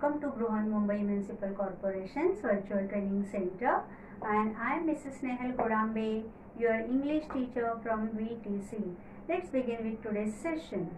Welcome to Bruhan Mumbai Municipal Corporation's Virtual Training Center, and I am Mrs. Nehal Kodambe, your English teacher from VTC. Let's begin with today's session.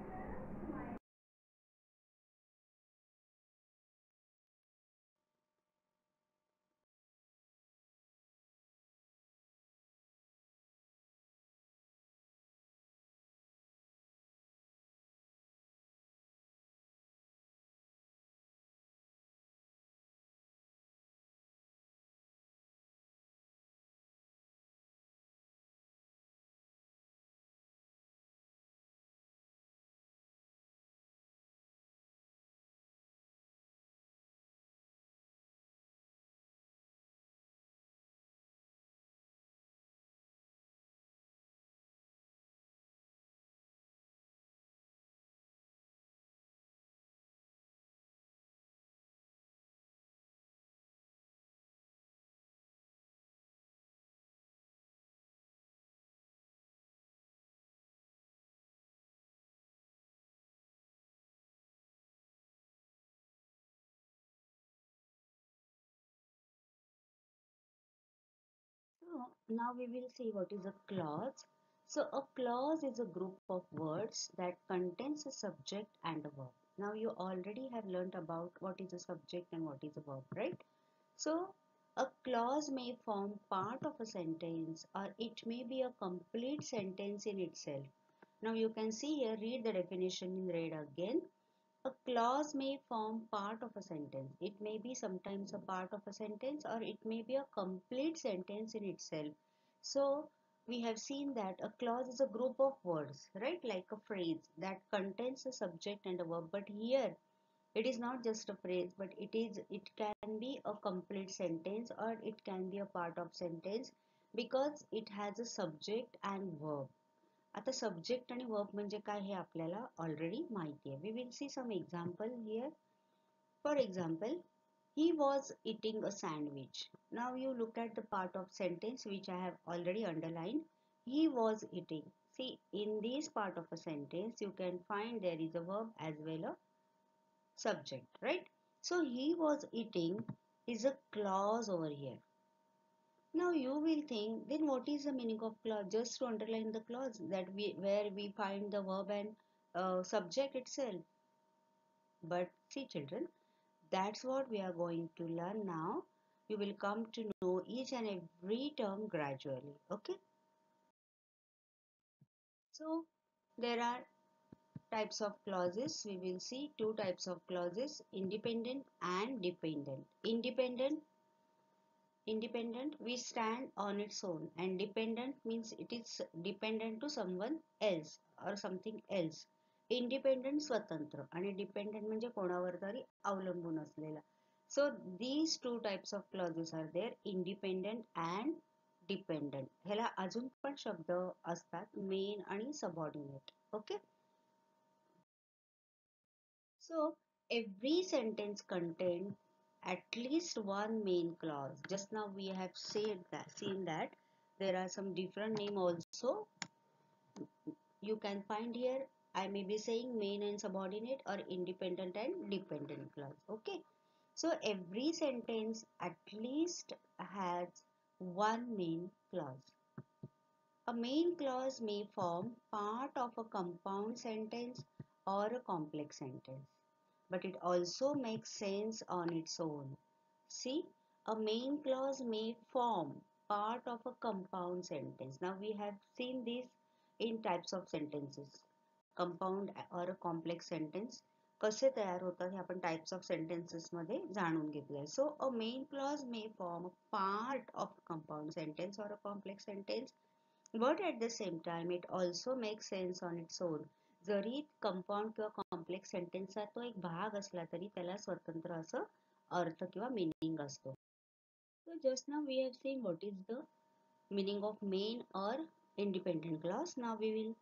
So now we will see what is a clause. So a clause is a group of words that contains a subject and a verb. Now you already have learnt about what is a subject and what is a verb, right? So a clause may form part of a sentence or it may be a complete sentence in itself. Now you can see here, read the definition in red again. A clause may form part of a sentence. It may be sometimes a part of a sentence or it may be a complete sentence in itself. So we have seen that a clause is a group of words, right? Like a phrase that contains a subject and a verb. But here it is not just a phrase, but it can be a complete sentence or it can be a part of sentence because it has a subject and verb. आता subject आणि verb म्हणजे काय हे आपल्याला already माहिती आहे. We will see some example here. For example, he was eating a sandwich. Now you look at the part of sentence which I have already underlined. He was eating. See, in this part of a sentence you can find there is a verb as well a subject, right? So he was eating is a clause over here. Now you will think, then what is the meaning of clause? Just to underline the clause that where we find the verb and subject itself. But see children, that's what we are going to learn now. You will come to know each and every term gradually. Okay. So there are types of clauses. We will see two types of clauses: independent and dependent. Independent, we stand on its own, and dependent means it is dependent to someone else or something else. Independent स्वतंत्र आणि dependent म्हणजे कोणावर तरी अवलंबून असलेला. So these two types of clauses are there, independent and dependent. ह्याला अजून पण शब्द असतात, मेन आणि subordinate. Okay. So every sentence contains at least one main clause. Just now we have seen that there are some different name also. You can find here, I may be saying main and subordinate or independent and dependent clause. Okay. So every sentence at least has one main clause. A main clause may form part of a compound sentence or a complex sentence, but it also makes sense on its own. See, a main clause may form part of a compound sentence. Now we have seen this in types of sentences. Compound or a complex sentence कसे तयार होतात हे आपण types of sentences मध्ये जाणून घेतलंय. So a main clause may form a part of compound sentence or a complex sentence, but at the same time it also makes sense on its own. Zari compound किंवा complex सेंटेन्सचा तो एक भाग असला तरी त्याला स्वतंत्र असं अर्थ किंवा मीनिंग असतो. So just now we have seen what is the meaning of main or independent clause. Now we will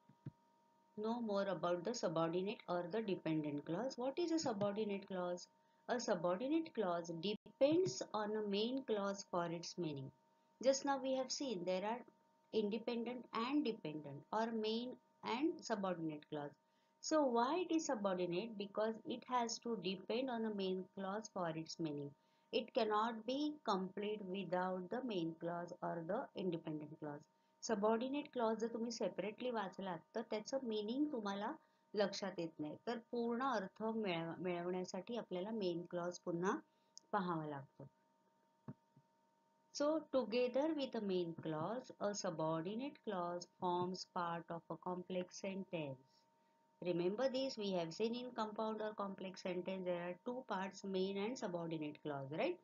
know more about the subordinate or the dependent clause. What is a subordinate clause? A subordinate clause depends on a main clause for its meaning. Just now we have seen there are independent and dependent or main and subordinate clause. So why it is subordinate? Because it has to depend on the main clause for its meaning. It cannot be complete without the main clause or the independent clause. Subordinate clause जर तुम्ही separately वाचलात तर त्याचं meaning तुम्हाला लक्षात येत नाही. तर पूर्ण अर्थ मिळवण्यासाठी आपल्याला मेन क्लॉज पुन्हा पाहावा लागतो. So together with the main clause, a subordinate clause forms part of a complex sentence. Remember this, we have seen in compound or complex sentence there are two parts, main and subordinate clause, right?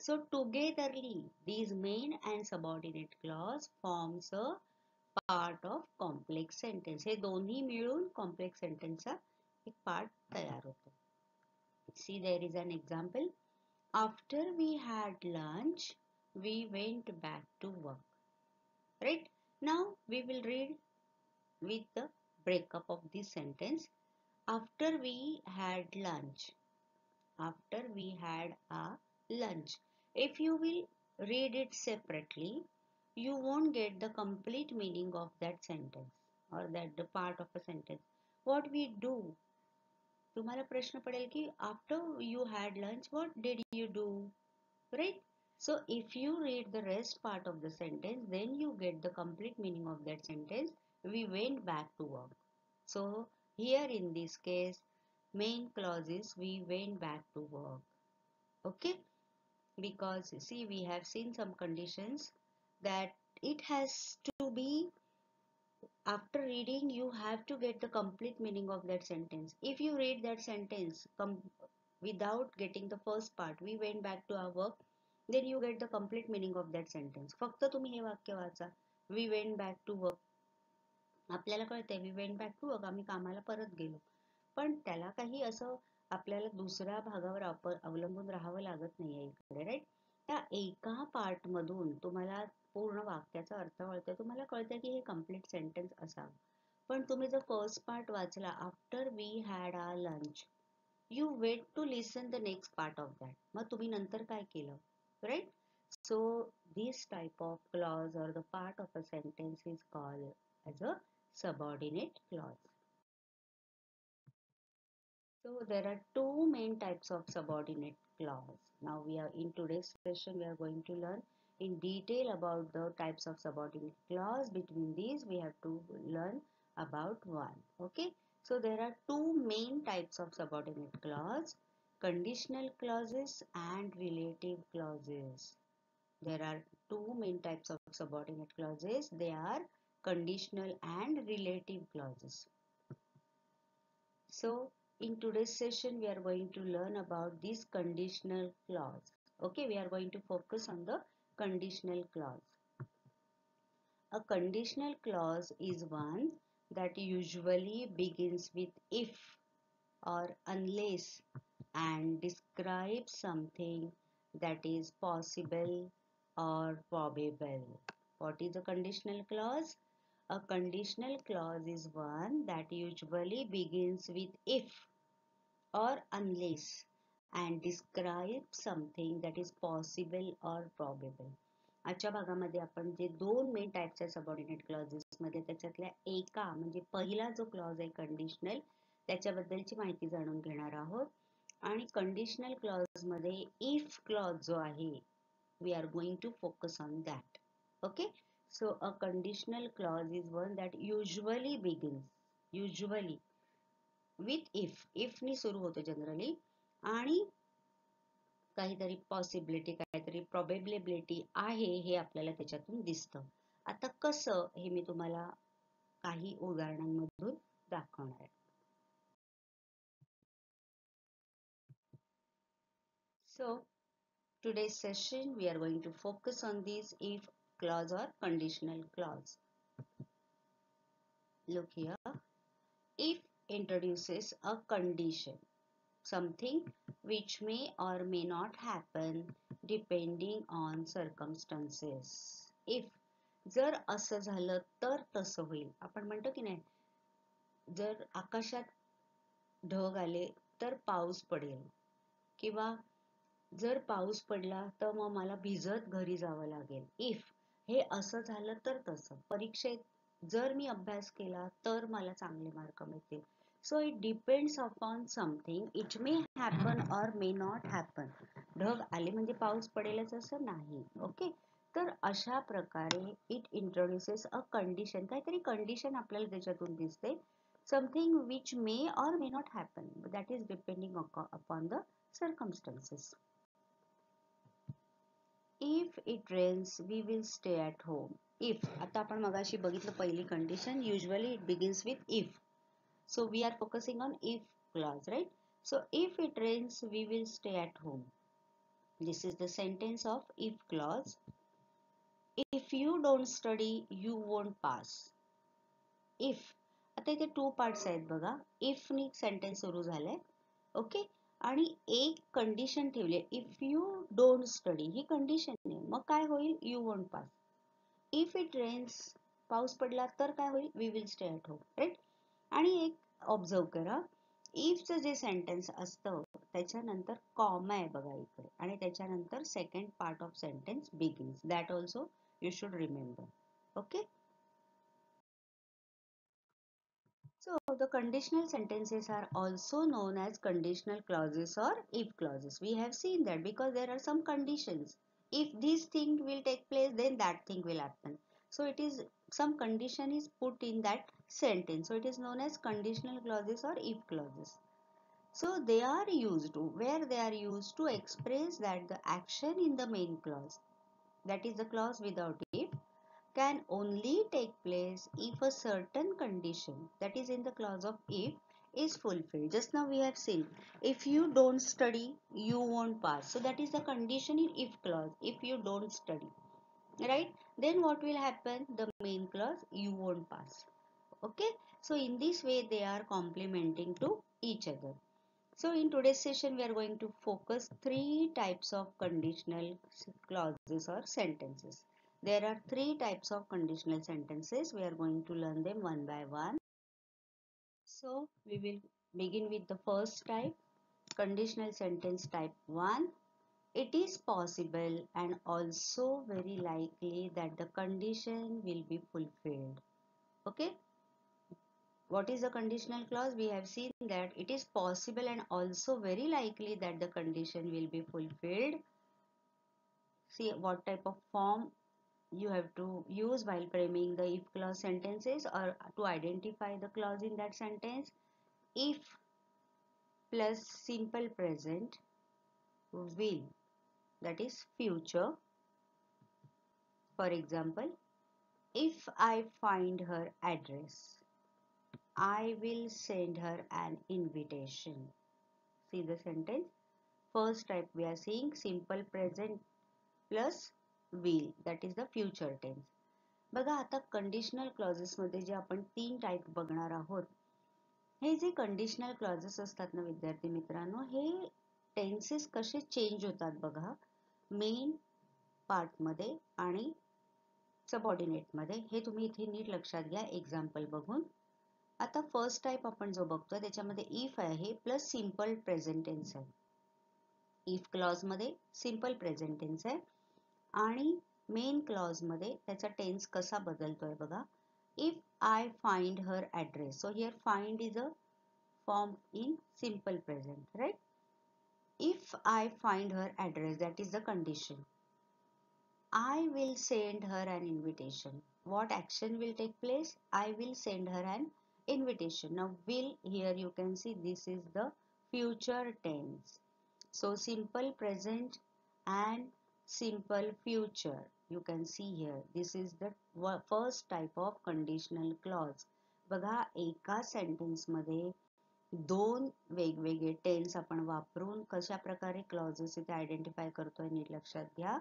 So togetherly these main and subordinate clause forms a part of complex sentence. हे दोन्ही मिळून complex sentence चा एक part तयार होतो. See, there is an example. After we had lunch, we went back to work. Right? Now we will read with the breakup of this sentence. After we had lunch. After we had a lunch. If you will read it separately, you won't get the complete meaning of that sentence or that the part of a sentence. What we do? तुम्हाला प्रश्न पडेल की after you had lunch, what did you do? Right? So if you read the rest part of the sentence, then you get the complete meaning of that sentence. We went back to work. So here in this case, main clause is we went back to work. Okay? Because see, we have seen some conditions that it has to be, after reading you have to get the complete meaning of that sentence. If you read that sentence without getting the first part, we went back to our work, then you get the complete meaning of that sentence. फक्त तुम्ही हे वाक्य वाचा, we went back to work. आपल्याला कळतंय we went back to work, आम्ही कामाला परत गेलो. पण त्याला काही असं आपल्याला दुसऱ्या भागावर अवलंबून राहावं लागत नाहीये इकडे, राईट? त्या एका पार्ट मधून तुम्हाला पूर्ण वाक्याचा अर्थ कळतोय, तुम्हाला कळतंय की हे कम्प्लीट सेंटेन्स असावं. पण तुम्ही जर फर्स्ट पार्ट वाचला, after we had our lunch, you wait to listen the next part of that. मग तुम्ही नंतर काय केलं, right? So this type of clause or the part of a sentence is called as a subordinate clause. So there are two main types of subordinate clause. Now we are in today's session we are going to learn in detail about the types of subordinate clause. Between these we have to learn about one. Okay, so there are two main types of subordinate clause: conditional clauses and relative clauses. There are two main types of subordinate clauses. They are conditional and relative clauses. So in today's session we are going to learn about this conditional clause. Okay, we are going to focus on the conditional clause. A conditional clause is one that usually begins with if or unless and describes something that is possible or probable. What is a conditional clause? A conditional clause is one that usually begins with if or unless and describes something that is possible or probable. आजच्या भागामध्ये आपण जे दोन main टाइपच्या subordinate clauses मध्ये त्याच्यातल्या एका म्हणजे पहिला जो क्लॉज आहे कंडिशनल, त्याच्याबद्दलची माहिती जाणून घेणार आहोत. आणि कंडिशनल क्लॉज मध्ये इफ क्लॉज जो आहे, we are going to focus on that. Okay, so a conditional clause is one that usually begins with if नी सुरू होतो जनरली, आणि काहीतरी पॉसिबिलिटी काहीतरी प्रोबेबिलिटी आहे हे आपल्याला त्याच्यातून दिसतं. आता कसं हे मी तुम्हाला काही उदाहरणांमधून दाखवणार आहे. So today's session we are going to focus on this if clause or conditional clause. Look here, if introduces a condition, something which may or may not happen depending on circumstances. If जर असं झालं तर तसं होईल. आपण म्हणतो की नाही, जर आकाशात ढग आले तर पाऊस पडेल, किंवा जर पाऊस पडला तर मग मला भिजत घरी जावं लागेल. इफ हे असं झालं तर तसं. परीक्षेत जर मी अभ्यास केला तर मला चांगले मार्क मिळतील. So it depends upon something. It may happen or may not happen. ढग आले म्हणजे पाऊस पडेलच असं नाही. ओके, तर अशा प्रकारे इट इंट्रोड्युसेस अ कंडिशन. काहीतरी कंडिशन आपल्याला त्याच्यातून दिसते. Something which may or may not happen. That is depending upon the circumstances. If it rains, we will stay at home. If, आता आपण मगाशी बघितलं पहिली condition, usually it begins with if. So we are focusing on if clause, right? So if it rains, we will stay at home. This is the sentence of if clause. If you don't study, you won't pass. If, आता इथे two parts आहेत बघा. If knee sentence सुरू झालंय. Okay, आणि एक condition ठेवली. If you don't study, ही कंडिशन आहे. मग काय होईल? You won't pass. If it rains, पाऊस पडला तर काय होईल? We will stay at home, right? आणि एक ऑब्झर्व करा, इफचं जे सेंटेन्स असतं त्याच्यानंतर कॉमा आहे बघा इकडे, आणि त्याच्यानंतर second part of sentence begins. That also you should remember. Okay, so the conditional sentences are also known as conditional clauses or if clauses. We have seen that because there are some conditions. If this thing will take place, then that thing will happen. So it is, some condition is put in that sentence. So it is known as conditional clauses or if clauses. So they are used to, where they are used to express that the action in the main clause, that is the clause without if, can only take place if a certain condition, that is in the clause of if, is fulfilled. Just now we have seen, if you don't study, you won't pass. So that is the condition in if clause. If you don't study, right? Then what will happen? The main clause, you won't pass. Okay, so in this way they are complementing to each other. So in today's session we are going to focus three types of conditional clauses or sentences. There are three types of conditional sentences. We are going to learn them one by one. So we will begin with the first type, conditional sentence type 1. It is possible and also very likely that the condition will be fulfilled. Okay. What is the conditional clause? We have seen that it is possible and also very likely that the condition will be fulfilled. See what type of form you have to use while framing the if clause sentences, or to identify the clause in that sentence. If plus simple present will, that is future. For example, if I find her address, I will send her an invitation. See the sentence. First type we are seeing simple present plus will, that is the future tense. बघा आता conditional clauses मध्ये जे आपण तीन type बघणार आहोत, हे जे conditional clauses असतात ना विद्यार्थी मित्रांनो, हे टेन्सेस कसे चेंज होतात बघा मेन पार्ट मध्ये आणि सबऑर्डिनेट मध्ये. हे तुम्ही इथे नीट लक्षात घ्या एक्झाम्पल बघून. आता फर्स्ट टाइप आपण जो बघतोय त्याच्यामध्ये इफ आहे प्लस सिंपल प्रेझेंट टेन्स आहे. इफ क्लॉज मध्ये सिंपल प्रेझेंट टेन्स आहे आणि मेन क्लॉज मध्ये त्याचा टेन्स कसा बदलतोय बघा. If I find her address, so here find is a form in simple present, right? If I find her address, that is the condition. I will send her an invitation. What action will take place? I will send her an invitation. Now will, here you can see this is the future tense. So simple present and simple future. You can see here. This is the first type of conditional clause. बघा एका sentence मध्ये दोन वेगवेगळे tense आपण वापरून कशा प्रकारे clauses इथे आयडेंटिफाय करतोय नीट लक्षात घ्या.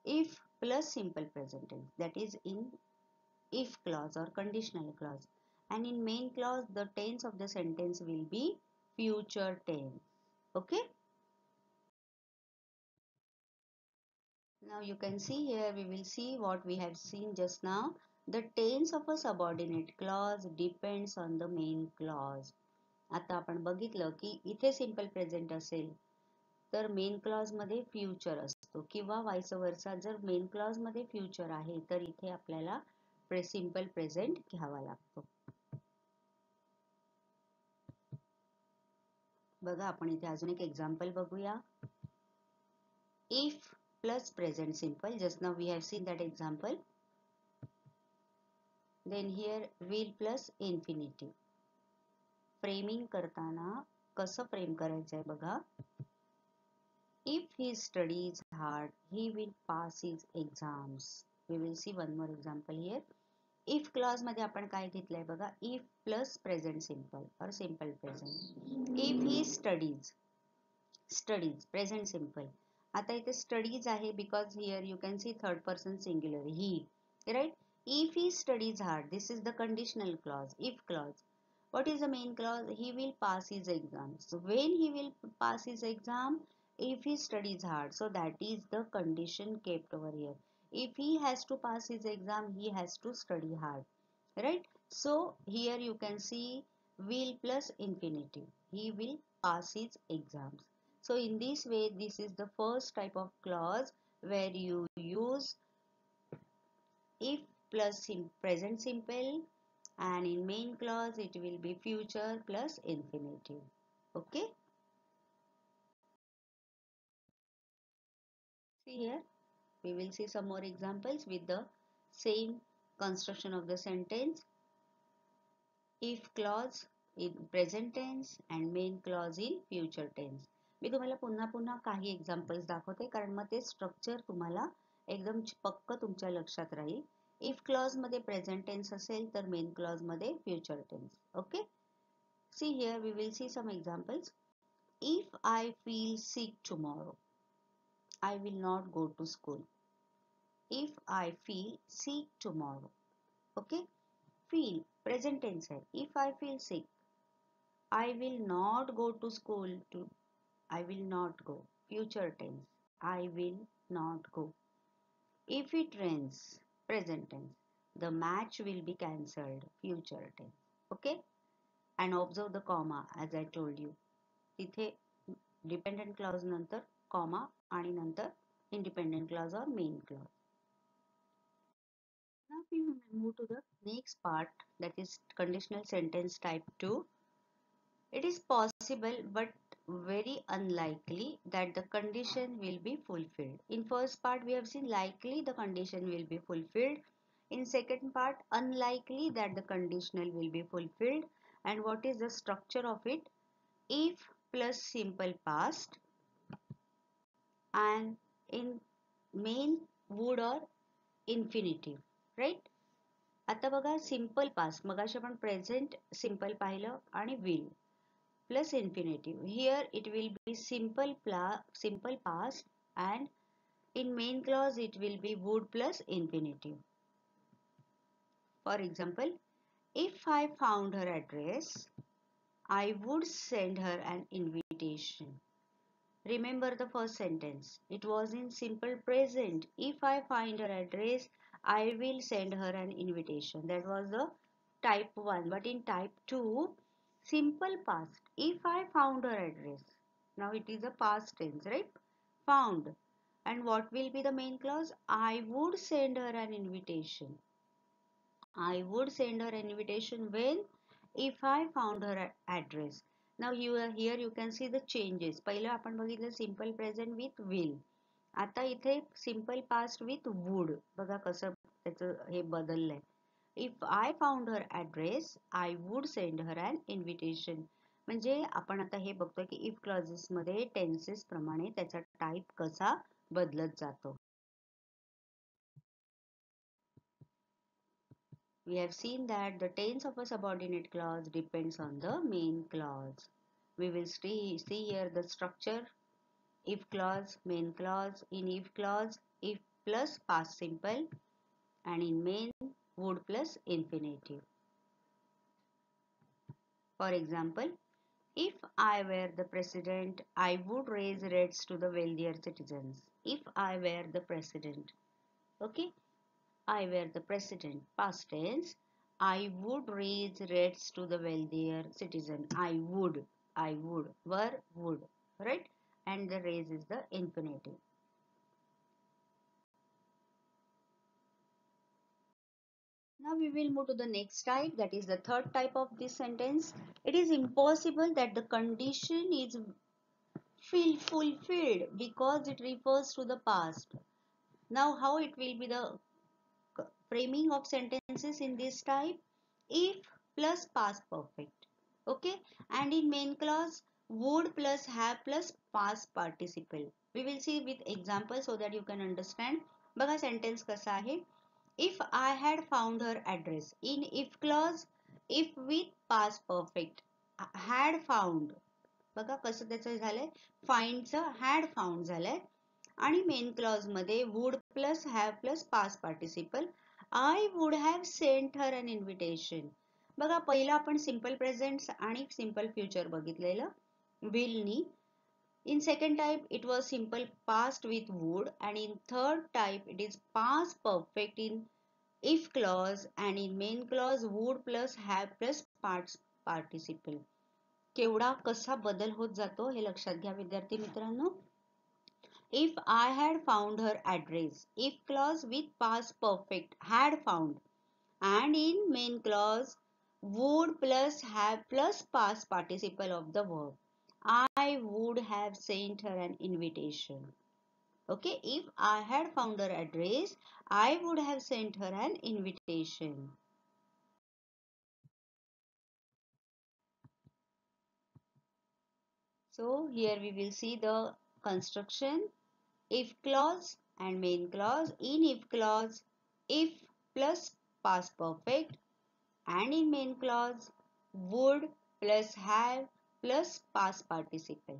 If plus simple present tense, that is in if clause or conditional clause, and in main clause the tense of the sentence will be future tense. Okay, now you can see here, we will see what we have seen just now. The tense of a subordinate clause depends on the main clause. आता आपण बघितलं की इथे simple present असेल तर main clause मध्ये future असतो, किंवा वाइस वर्सा. जर मेन क्लॉज मध्ये फ्युचर आहे तर इथे आपल्याला सिंपल प्रेझेंट घ्यावा लागतो. बघा आपण इथे अजून एक एक्झाम्पल बघूया. If plus present simple, just now we have seen that example. Then here will plus infinitive. Framing करताना कसं फ्रेम करायचं आहे बघा. If he studies hard, he will pass his exams. We will see one more example here. If clause मध्ये आपण काय घेतलंय बघा. If plus present simple or simple present. If he studies present simple. आता इथे studies आहे because here you can see third person singular he, right? If he studies hard, this is the conditional clause, if clause. What is the main clause? He will pass his exam. So when he will pass his exam, if he studies hard, so that is the condition kept over here. If he has to pass his exam, he has to study hard, right? So here you can see will plus infinitive. He will pass his exams. So in this way, this is the first type of clause where you use if plus present simple, and in main clause it will be future plus infinitive. Okay. See here, we will see some more examples with the same construction of the sentence. If clause in present tense and main clause in future tense. मी तुम्हाला पुन्हा पुन्हा काही examples दाखवते कारण मग ते structure तुम्हाला एकदम पक्क तुमच्या लक्षात राहील. इफ क्लॉज मध्ये प्रेझेंट टेन्स असेल तर मेन क्लॉज मध्ये future tense. Okay. See here we will see some examples. If I feel sick tomorrow, I will not go to school. If I feel sick tomorrow. Okay. Feel present tense है. If I feel sick, I will not go to school. I will not go. Future tense. I will not go. If it rains, present tense. The match will be cancelled. Future tense. Okay. And observe the comma as I told you. तिथे dependent clause नंतर comma आणि नंतर independent clause or main clause. Now we will move to the next part, that is conditional sentence type 2. It is possible but very unlikely that the condition will be fulfilled. In first part we have seen likely the condition will be fulfilled. In second part unlikely that the conditional will be fulfilled. And what is the structure of it? If plus simple past, and in main would or infinitive, right? आता बघा simple past, मगाशी आपण present simple पाहिलं आणि will plus infinitive. Here it will be simple past and in main clause it will be would plus infinitive. For example, if I found her address I would send her an invitation. Remember the first sentence. It was in simple present. If I find her address, I will send her an invitation. That was the type 1. But in type 2, simple past. If I found her address. Now it is a past tense, right? Found. And what will be the main clause? I would send her an invitation. I would send her an invitation when? If I found her address. Now here you can see the changes. पहिलं आपण बघितलं simple present with will. आता इथे simple past with would. बघा कसं त्याचं हे बदललंय. If I found her address, I would send her an invitation. म्हणजे आपण आता हे बघतोय की if clauses मध्ये tenses प्रमाणे त्याचा टाइप कसा बदलत जातो. We have seen that the tense of a subordinate clause depends on the main clause. We will see here the structure. If clause, main clause. In if clause, if plus past simple, and in main, would plus infinitive. For example, if I were the president, I would raise rates to the wealthier citizens. If I were the president. Okay? I were the president, past tense, I would raise rates to the wealthier citizen. I would, were, would, right? And the raise is the infinitive. Now we will move to the next type, that is the third type of this sentence. It is impossible that the condition is fulfilled because it refers to the past. Now how it will be the framing of sentences in this type? If plus past perfect. Okay, and in main clause would plus have plus past participle. We will see with examples so that you can understand. बघा sentence कसा आहे. If I had found her address. In if clause, if with past perfect. Had found. बघा कसं त्याचं झालंय. Findचं had found झालंय. आणि main clause मध्ये would plus have plus past participle. I would have sent her an invitation. बघा पहिला आपण सिंपल प्रेझेंट आणि सिंपल फ्युचर बघितलेलं विल नी. In second type it was simple past with would, and in third type it is past perfect in if clause, and in main clause would plus have plus past participle. केवढा कसा बदल होत जातो हे लक्षात घ्या विद्यार्थी मित्रांनो. If I had found her address, if clause with past perfect had found, and in main clause would plus have plus past participle of the verb. I would have sent her an invitation. Okay, if I had found her address, I would have sent her an invitation. So here we will see the construction. If clause and main clause. In if clause, if plus past perfect, and in main clause would plus have plus past participle.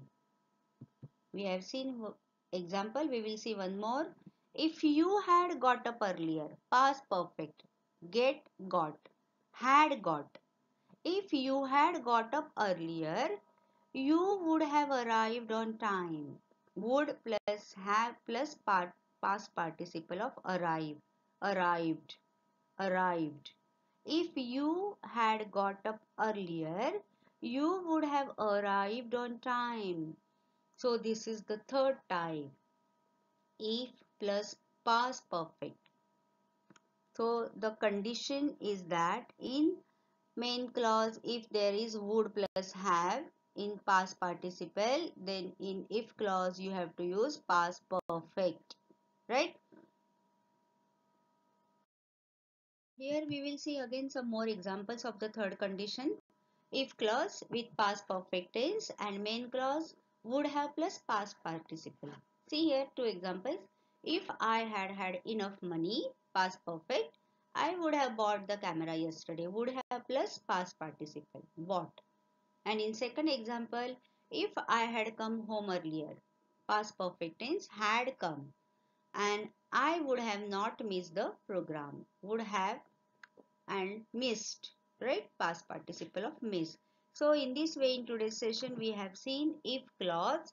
We have seen example. We will see one more. If you had got up earlier, past perfect, get got, had got. If you had got up earlier, you would have arrived on time. Would plus have plus past participle of arrive, arrived, arrived. If you had got up earlier, you would have arrived on time. So this is the third type. If plus past perfect. So the condition is that in main clause if there is would plus have in past participle, then in if clause you have to use past perfect, right? Here we will see again some more examples of the third condition. If clause with past perfect tense and main clause would have plus past participle. See here two examples. If I had had enough money, past perfect, I would have bought the camera yesterday. Would have plus past participle, bought. And in second example, if I had come home earlier, past perfect tense, had come, and I would have not missed the program. Would have and missed, right? Past participle of miss. So in this way in today's session we have seen if clause,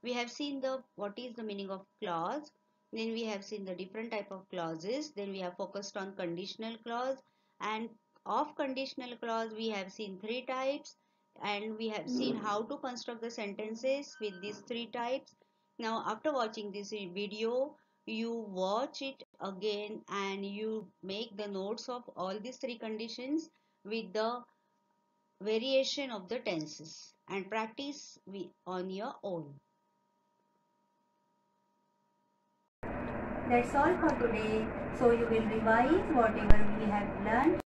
we have seen the what is the meaning of clause, then we have seen the different type of clauses, then we have focused on conditional clause, and of conditional clause we have seen three types, and we have seen how to construct the sentences with these three types. Now after watching this video, you watch it again and you make the notes of all these three conditions with the variation of the tenses and practice on your own. That's all for today. So you will revise whatever we have learned